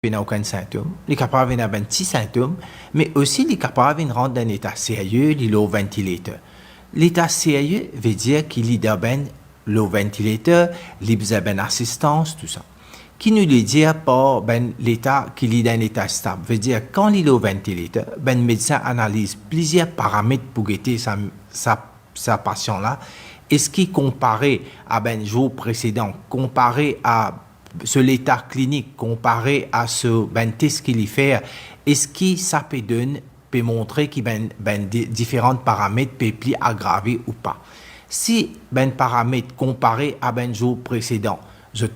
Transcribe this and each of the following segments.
il n'a aucun symptôme, il est capable d'avoir un petit symptôme, mais aussi il est capable de rentrer dans un état sérieux, il est au ventilateur. L'état sérieux veut dire qu'il est dans le ventilateur, il a une assistance, tout ça. Qui nous le dit par l'état qu'il est dans un état stable. Veut dire quand il est au ventilateur, le médecin analyse plusieurs paramètres pour guetter sa patient-là. Est-ce qu'il comparé à un jour précédent, comparé à l'état clinique, comparé à ce test qu'il y fait, est-ce que ça peut montrer qu'il y a différents paramètres peuvent plus aggraver ou pas. Si paramètre comparé à un jour précédent,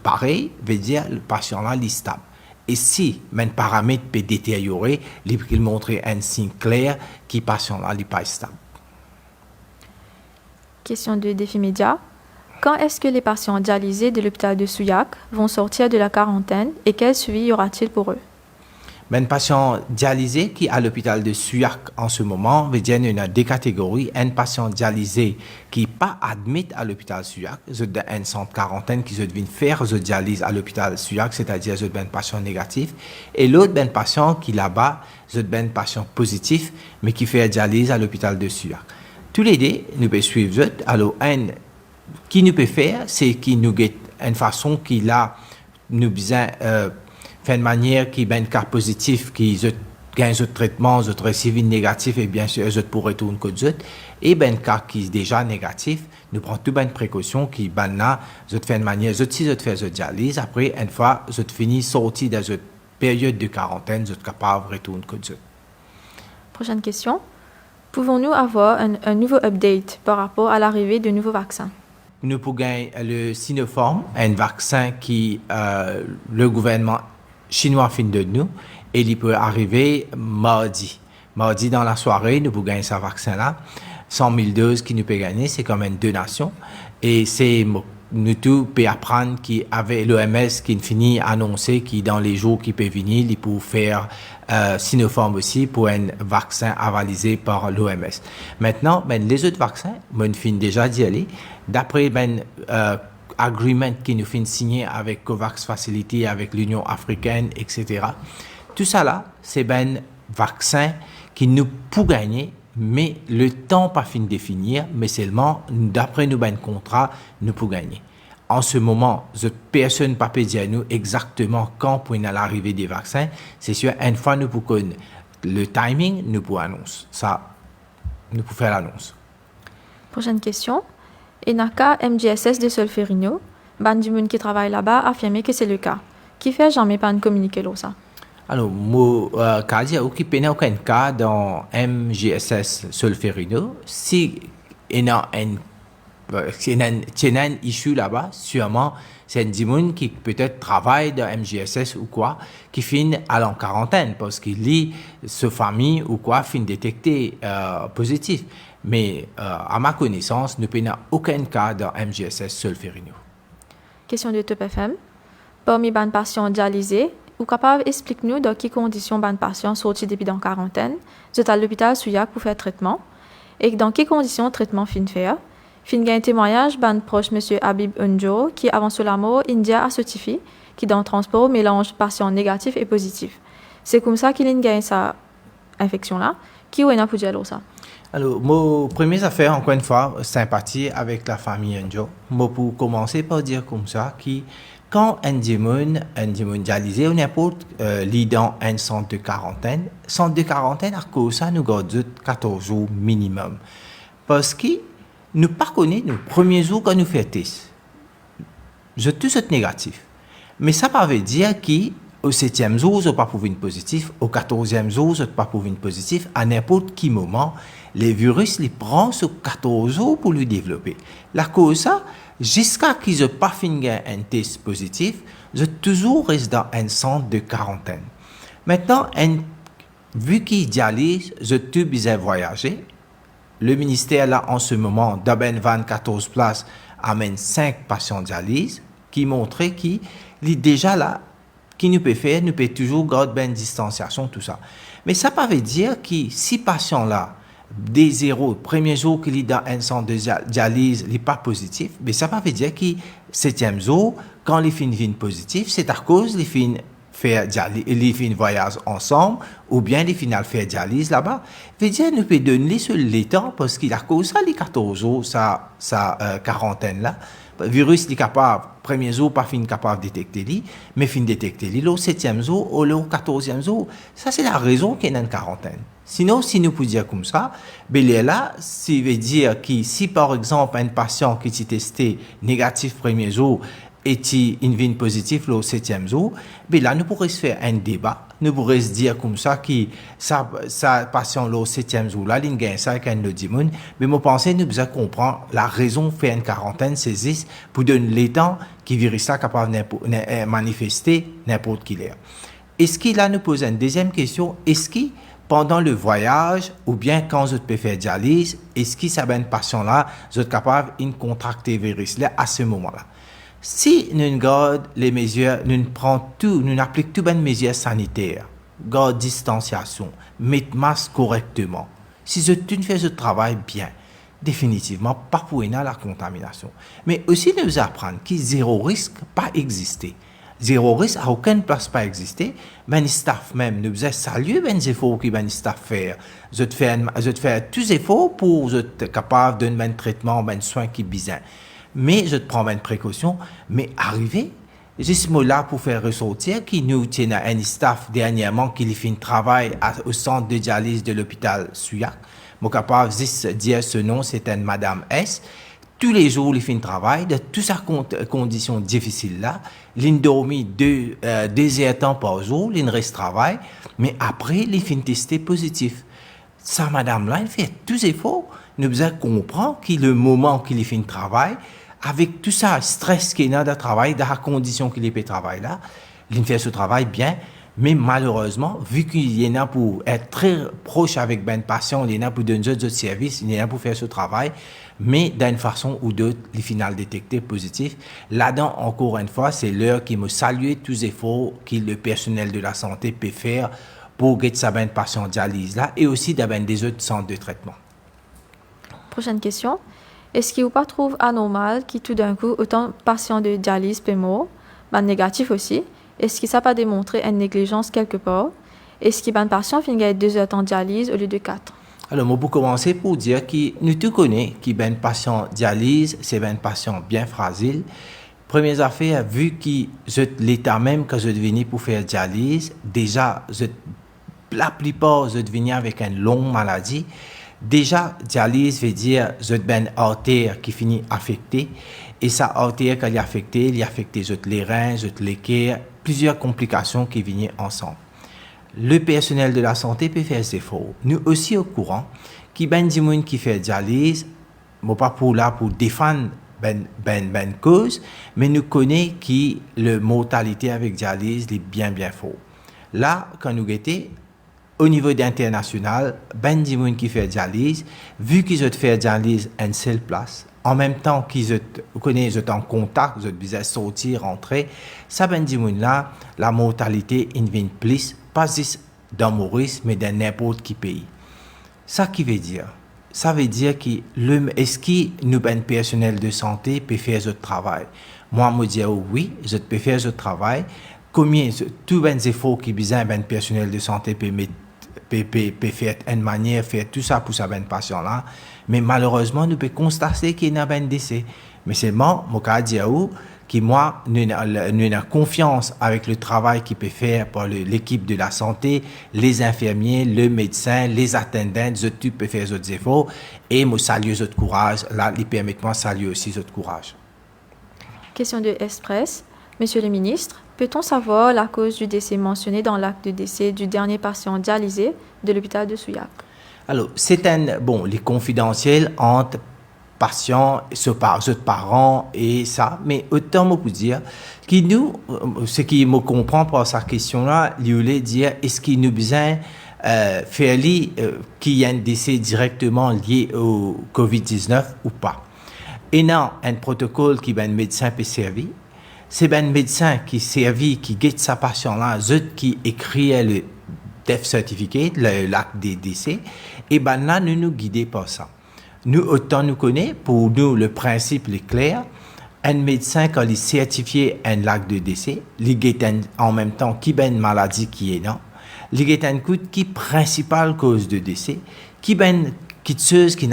pareil, veut dire le patient là est stable. Et si un paramètre peut détériorer, il peut montrer un signe clair que le patient là n'est pas stable. Question de défi média. Quand est-ce que les patients dialysés de l'hôpital de Souillac vont sortir de la quarantaine et quel suivi y aura-t-il pour eux? Un patient dialysé qui est à l'hôpital de Souillac en ce moment, veut dire qu'il y a deux catégories. Un patient dialysé qui n'est pas admis à l'hôpital de Souillac, c'est un centre quarantaine qui vient faire la dialyse à l'hôpital de Souillac, c'est-à-dire c'est un patient négatif. Et l'autre, un patient qui là-bas, c'est un patient positif, mais qui fait la dialyse à l'hôpital de Souillac. Tous les deux, nous pouvons suivre. Alors, qui nous peut faire, c'est qu'il nous get une façon qu'il a nous besoin faire une manière qui est un cas positif qui gagne un traitement, un récidive négatif et bien sûr je pourrais retourner que d'autres et un cas qui est déjà négatif, nous prenons toute une précaution qui là, je fais une manière, je fais une dialyse après une fois je finis sorti de cette période de quarantaine, je suis capable de retourner que d'autres. Prochaine question. Pouvons-nous avoir un nouveau update par rapport à l'arrivée de nouveaux vaccins? Nous pouvons gagner le Sinopharm, un vaccin qui le gouvernement chinois fin de nous et il peut arriver mardi. Mardi dans la soirée, nous pouvons gagner ce vaccin-là. 100 000 doses qui nous peut gagner, c'est comme une donation. Et c'est nous tous peut apprendre qu'avec l'OMS qui finit annoncer qui dans les jours qui peuvent venir, il peut faire Sinopharm aussi pour un vaccin avalisé par l'OMS. Maintenant, les autres vaccins, nous finissons déjà d'y aller. D'après agreement qui nous finit signer avec COVAX Facility, avec l'Union africaine, etc. Tout ça là, c'est un vaccin qui nous peut gagner, mais le temps pas fini de définir, mais seulement d'après nous un contrat, nous peut gagner. En ce moment, personne ne peut dire nous exactement quand pour l'arrivée des vaccins. C'est sûr, une fois nous pouvons connaître le timing, nous pouvons annoncer. Ça, nous pouvons faire l'annonce. Prochaine question. Enaka MGSS de Solferino, ban du monde qui travaille là-bas a affirmé que c'est le cas. Qui fait jamais pas communiquer ça? Alors, moi, quand il n'y a aucun cas dans MGSS Solferino, si il y a un issue là-bas, sûrement, c'est un dimoun qui peut-être travaille dans MGSS ou quoi, qui finit à en quarantaine parce qu'il lit sa famille ou quoi, finit détecté positif. Mais à ma connaissance, nous n'avons aucun cas dans MGSS Solferino. Question de Top FM. Parmi les patients dialysés, vous capable d'expliquer-nous dans quelles conditions les patients sortis depuis dans quarantaine, vous êtes à l'hôpital Souillac pour faire traitement, et dans quelles conditions le traitement fin faire. Fin gain témoignage, ban proche M. Habib Unjo, qui avant la mort, India a certifié, qui dans le transport mélange patients négatifs et positifs. C'est comme ça qu'il a gagné sa infection-là. Qui est pour dire ça? Alors, mon première affaire, encore une fois, sympathie avec la famille Unjo. Moi, pour commencer par dire comme ça, qui quand un démon dialysé ou n'importe lit dans un centre de quarantaine, à cause de ça, nous gardons 14 jours minimum. Parce que nous ne connaissons pas nos premiers jours quand nous faisons test. Je suis tout négatif. Mais ça ne veut pas dire qu'au 7e jour, je ne pas pour une positif, au 14e jour, je ne pas pour une positif, à n'importe quel moment, les virus les prennent sur 14 jours pour le développer. La cause ça, jusqu'à qu'ils n'aient pas fini un test positif, je toujours reste dans un centre de quarantaine. Maintenant, vu qu'ils dialysent, je suis besoin voyager. Le ministère, là, en ce moment, dans 24 places, amène 5 patients dialyse, qui montraient qu'il est déjà là, qui nous peut faire, nous peut toujours garder une distanciation, tout ça. Mais ça ne veut dire que si patient-là, des zéros, premier jour qu'il est dans un centre de dialyse, il n'est pas positif, mais ça ne veut dire que 7e jour, quand il finit positif, c'est à cause qu'il finit faire les fin voyage ensemble, ou bien les finales faire dialyse là-bas. Veut dire, nous pouvons donner sur le temps, parce qu'il a cause ça, les 14 jours, sa quarantaine là. Le virus est capable, premier jour, pas fin capable de détecter lui, mais fin détecter lui, le 7e jour, ou le 14e jour. Ça, c'est la raison qu'il y a une quarantaine. Sinon, si nous pouvons dire comme ça, ben là, ça veut dire que si, par exemple, un patient qui s'est testé négatif premier jour, et qui vient positif le 7e jour, ben là, nous pourrions se faire un débat. Nous pourrions se dire comme ça que sa patient le 7e jour, là, il gagne ça avec un autre. Mais moi, je pense que nous devons comprendre la raison de faire une quarantaine, c'est juste pour donner les temps qui virus là capable de manifester n'importe qui l'heure. Est-ce qu'il là nous pose une deuxième question? Est-ce que pendant le voyage, ou bien quand je peux faire dialyse, est-ce que ça ben patient là, je suis capable de contracter le virus là à ce moment-là? Si nous gardons les mesures, nous appliquons toutes les mesures sanitaires, garde distanciation, mettre masque correctement, si je fais ce travail bien, définitivement, pas pour la contamination. Mais aussi nous apprendre que zéro risque pas exister. Zéro risque à aucune place pas exister. Ben staff même nous faisait saluer ben efforts que ben staff faire. Je fais tous les efforts pour être capable de donner un traitement, ben soin qui besoin. Mais je te prends une précaution, mais arriver, j'ai ce mot-là pour faire ressortir qui nous tient à un staff dernièrement qui fait un travail au centre de dialyse de l'hôpital Souillac. Je suis capable de dire ce nom, c'est une Madame S. Tous les jours, il fait un travail de toutes ces conditions difficiles-là. Il dormit 2 heures temps par jour, il reste travail, mais après, il fait un testé positif. Ça, Madame-là, elle fait tous les efforts. Nous devons comprendre que le moment qu'il fait un travail, avec tout ça, stress qu'il y a dans le travail, dans la condition qu'il fait travail là, il fait ce travail bien, mais malheureusement, vu qu'il y en a pour être très proche avec ben patient, il y en a pour donner d'autres services, il y en a pour faire ce travail, mais d'une façon ou d'autre, les finales détectées positifs. Là-dedans, encore une fois, c'est l'heure qui me salue tous les efforts que le personnel de la santé peut faire pour guérir sa ben patient dialyse là, et aussi dans ben des autres centres de traitement. Prochaine question. Est-ce qu'il ne pas trouve anormal que tout d'un coup, autant de patients de dialyse peut mourir, négatif aussi? Est-ce que ça n'a pas démontré une négligence quelque part? Est-ce que les patients finissent 2 heures de dialyse au lieu de 4? Alors, moi, pour commencer, pour dire que nous tous connaissons que les patients dialyse, c'est un patient bien fragile. Première affaire, vu que l'état même que je devenu pour faire dialyse, déjà, la plupart, je devenu avec une longue maladie. Déjà, dialyse veut dire une artère qui finit affectée. Et sa artère, quand elle est affectée, les reins, les cœurs, plusieurs complications qui viennent ensemble. Le personnel de la santé peut faire ses efforts. Nous aussi au courant qu'il y a des gens qui font dialyse, pas pour défendre ben cause, mais nous connaissons que la mortalité avec dialyse est bien fort. Là, quand nous étions au niveau international, ben des gens qui font dialyse, vu qu'ils ont fait dialyse à une seule place, en même temps qu'ils sont en contact, ils ont sortir, rentrer, ça ben des gens là, la mortalité vient plus, pas juste dans Maurice, mais dans n'importe quel pays. Ça qui veut dire? Ça veut dire que est-ce que nous, ben personnel de santé, peut faire ce travail? Moi, je dis oui, je peux faire ce travail. Combien, tous les efforts qui besoin ben personnel de santé peut faire une manière, faire tout ça pour sa ben patient là. Mais malheureusement, nous pouvons constater qu'il y a un décès. Mais c'est moi, que moi, nous avons confiance avec le travail qu'il peut faire par l'équipe de la santé, les infirmiers, le médecin, les attendants, tout peut faire d'autres efforts. Et moi, salue votre courage. Là, il permet de saluer aussi votre courage. Question de Express. Monsieur le ministre, peut-on savoir la cause du décès mentionné dans l'acte de décès du dernier patient dialysé de l'hôpital de Souillac? Alors, c'est les confidentiels entre patients, parents et ça, mais autant me dire que nous, ce qui me comprend par sa question-là, il voulait dire est-ce qu'il nous besoin faire qu'il y a un décès directement lié au COVID-19 ou pas. Et non, un protocole qui un médecin peut servir. C'est un médecin qui servit, qui guette sa patient-là, qui écrit le death certificate, l'acte des décès, et là, nous guidons par ça. Nous, autant nous connaissons, pour nous, le principe est clair. un médecin quand il certifie un acte de décès, il est en même temps qui ben maladie qui est là, il est un coup qui principale cause de décès, qui ben chose qui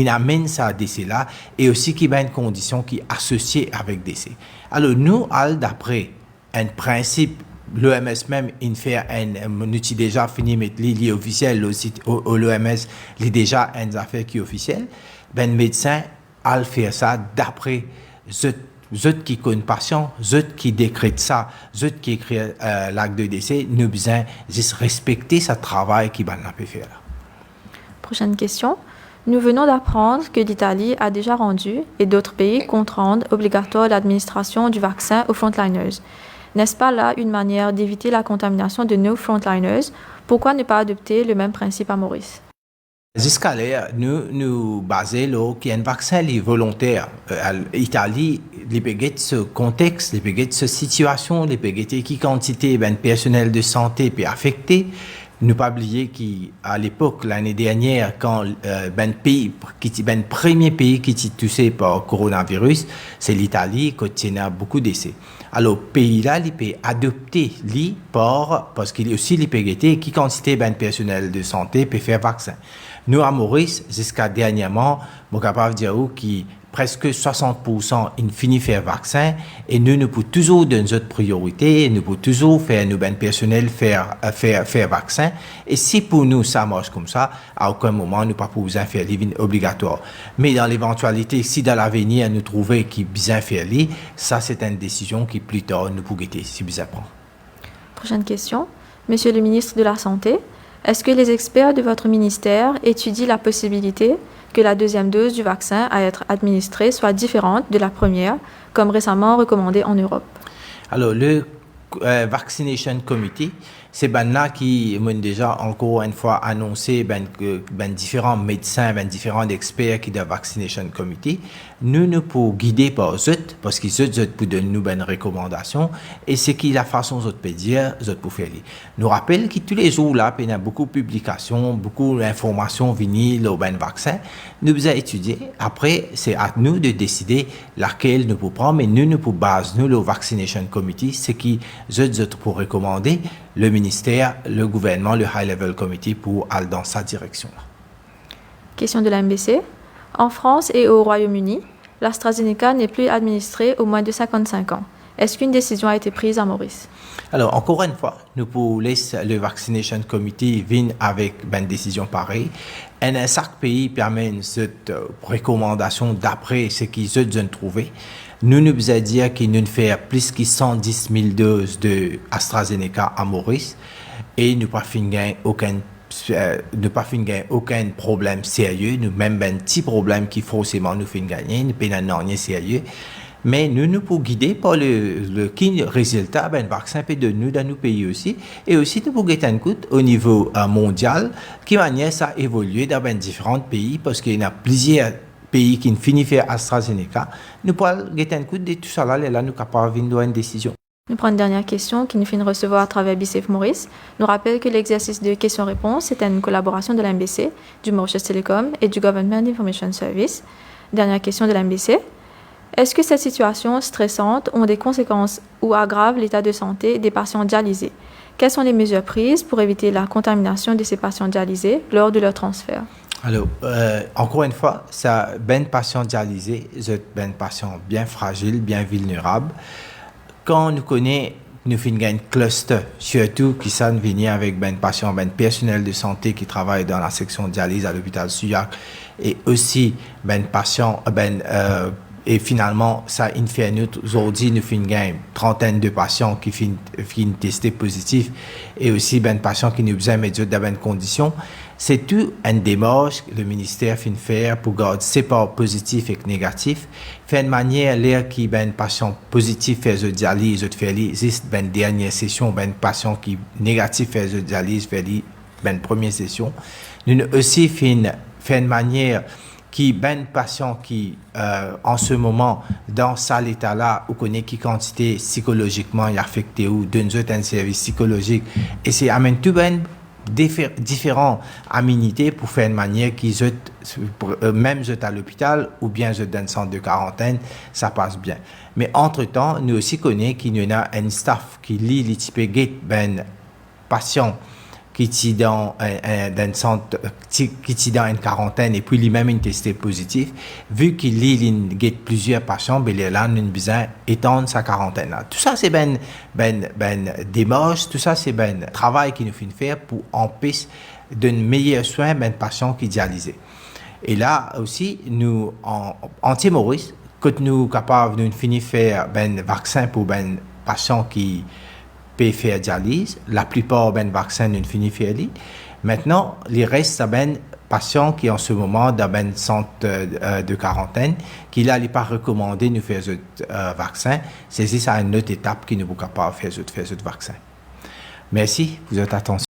amène ça décès là et aussi qui ben une condition qui est associée avec décès. Alors nous, d'après un principe, l'OMS même, il fait on utilise déjà fini mettre l'île officiel aussi l'OMS, il est déjà une affaire qui est officielle. Ben médecin al faire ça d'après ceux qui connaissent patient, ceux qui décrètent ça, ceux qui écrivent l'acte de décès, nous besoin juste respecter ce travail qui ben peut faire. Prochaine question. Nous venons d'apprendre que l'Italie a déjà rendu, et d'autres pays comptent rendre, obligatoire l'administration du vaccin aux frontliners. N'est-ce pas là une manière d'éviter la contamination de nos frontliners? Pourquoi ne pas adopter le même principe à Maurice? Jusqu'à là, nous basons qu'il y a un vaccin volontaire. L'Italie, les péguettes ce contexte, les péguettes ce situation, les péguettes qui quantité ben personnel de santé peut affecter. Ne pas oublier qu'à l'époque, l'année dernière, quand premier pays qui était touché par le coronavirus, c'est l'Italie, qui a beaucoup d'essais. Alors, pays-là, il peut adopter parce qu'il y a aussi les PGT qui quantité de personnel de santé peut faire vaccin. Nous, à Maurice, jusqu'à dernièrement, je suis capable de dire que presque 60% ils finissent faire vaccin et nous pouvons toujours donner notre priorité, nous pouvons toujours faire nous ben personnel faire vaccin et si pour nous ça marche comme ça, à aucun moment nous pas besoin faire livre obligatoire. Mais dans l'éventualité si dans l'avenir nous trouvons qu'il besoin faire livre, ça c'est une décision qui plus tard nous pouvons guetter si besoin prend. Prochaine question. Monsieur le ministre de la Santé, est-ce que les experts de votre ministère étudient la possibilité que la deuxième dose du vaccin à être administrée soit différente de la première, comme récemment recommandé en Europe? Alors, le Vaccination Committee, c'est là qui m'ont déjà encore une fois annoncé différents médecins, différents experts qui de Vaccination Committee. Nous pouvons guider par eux parce qu'ils pour donner nous une recommandation et c'est qui la façon de peut dire pour faire. Nous rappelle que tous les jours là, il y a beaucoup de publications, beaucoup d'informations venues au vaccin. Nous devons étudier. Après, c'est à nous de décider laquelle nous pouvons prendre, mais nous pouvons baser nous le Vaccination Committee, c'est qui pour recommander le ministère, le gouvernement, le High Level Committee pour aller dans sa direction. Question de la MBC. En France et au Royaume-Uni, l'AstraZeneca n'est plus administrée aux moins de 55 ans. Est-ce qu'une décision a été prise à Maurice? Alors, encore une fois, nous pouvons laisser le Vaccination Committee venir avec une décision pareille. Et chaque pays permet cette recommandation d'après ce qu'ils ont trouvé. Nous avons dit qu'il nous fait plus que 110 000 doses de AstraZeneca à Maurice et nous pas gagner aucun problème sérieux, nous même un petit problème qui forcément nous fait gagner, nous pas rien sérieux. Mais nous pouvons guider par le résultat, vaccin peut de nous dans nos pays aussi, et aussi nous pouvons guetter un coup au niveau mondial, qui manière ça évoluer dans différents pays, parce qu'il y a plusieurs pays qui finissent faire AstraZeneca. Nous pouvons guetter un coup de tout ça là, et là nous sommes capables de prendre une décision. Nous prenons une dernière question qui nous finit de recevoir à travers BCF Maurice. Nous rappelle que l'exercice de questions-réponses est une collaboration de l'MBC, du Mauritius Telecom et du Government Information Service. Dernière question de l'MBC. Est-ce que cette situation stressante ont des conséquences ou aggravent l'état de santé des patients dialysés? Quelles sont les mesures prises pour éviter la contamination de ces patients dialysés lors de leur transfert? Alors, encore une fois, ça, patient dialysé, c'est patient bien fragile, bien vulnérable. Quand nous connaissons, nous faisons un cluster, surtout qui s'en vient avec patient, personnel de santé qui travaille dans la section de dialyse à l'hôpital Suyac et aussi patient, et finalement, ça, il fait aujourd'hui, nous faisons une trentaine de patients qui finissent testés positifs et aussi patients qui nous besoin de bonnes conditions. C'est tout une démarche que le ministère fait faire pour garder séparer positif et négatif. Faire de manière l'air qui patient positif fait de dialyse, fait juste dernière session, patient qui négatif fait de dialyse, fait première session. Nous aussi fait de manière qui patient qui en ce moment dans cet état-là ou connaît qui quantité psychologiquement est affecté ou donne un service psychologique et c'est amène tout différentes aménités pour faire une manière qu'ils même à l'hôpital ou bien dans un centre de quarantaine, ça passe bien. Mais entre-temps, nous aussi connaissons qu'il y a un staff qui lit les types de patients qui est dans un centre, qui est dans une quarantaine et puis lui-même est testé positif. Vu qu'il lit plusieurs patients, ben là, on a besoin d'étendre sa quarantaine. Tout ça, c'est démarche, tout ça, c'est travail qu'il nous fait faire pour empêcher de meilleurs soins de patients qui sont dialysés. Et là aussi, nous, en Timor-Leste, quand nous sommes capables de finir faire un vaccin pour les patients qui peuvent faire dialyse, la plupart des vaccins ne finissent pas. Maintenant, les restes des patients qui en ce moment dans un centre de quarantaine, qui là, n'est pas recommandé de nous faire ce vaccin, c'est ça une autre étape qui nous est capable de faire ce vaccin. Merci, vous êtes attention.